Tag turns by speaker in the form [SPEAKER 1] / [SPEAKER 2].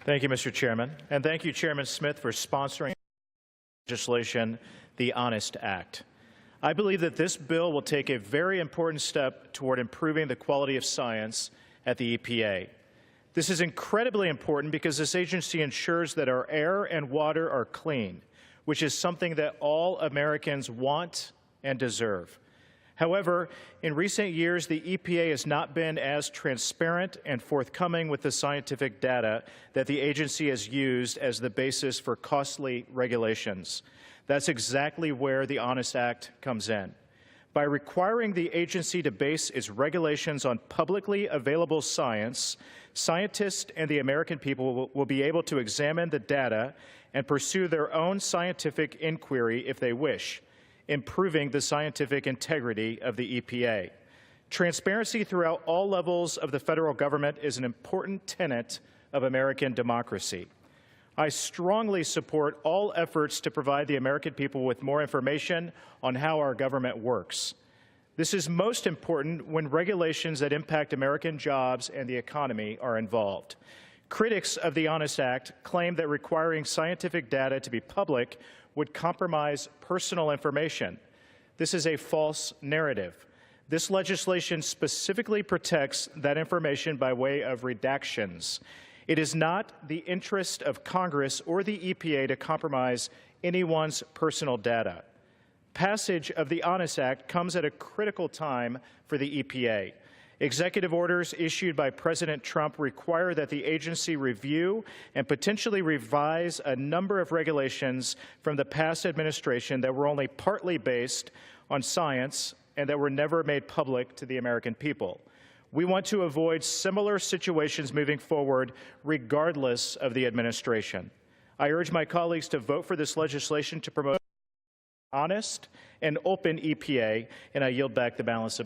[SPEAKER 1] Thank you, Mr. Chairman. And thank you, Chairman Smith, for sponsoring legislation, the Honest Act. I believe that this bill will take a very important step toward improving the quality of science at the EPA. This is incredibly important because this agency ensures that our air and water are clean, which is something that all Americans want and deserve. However, in recent years, the EPA has not been as transparent and forthcoming with the scientific data that the agency has used as the basis for costly regulations. That's exactly where the Honest Act comes in. By requiring the agency to base its regulations on publicly available science, scientists and the American people will be able to examine the data and pursue their own scientific inquiry if they wish, improving the scientific integrity of the EPA. Transparency throughout all levels of the federal government is an important tenet of American democracy. I strongly support all efforts to provide the American people with more information on how our government works. This is most important when regulations that impact American jobs and the economy are involved. Critics of the Honest Act claim that requiring scientific data to be public would compromise personal information. This is a false narrative. This legislation specifically protects that information by way of redactions. It is not the interest of Congress or the EPA to compromise anyone's personal data. Passage of the Honest Act comes at a critical time for the EPA. Executive orders issued by President Trump require that the agency review and potentially revise a number of regulations from the past administration that were only partly based on science and that were never made public to the American people. We want to avoid similar situations moving forward, regardless of the administration. I urge my colleagues to vote for this legislation to promote honest and open EPA, and I yield back the balance of my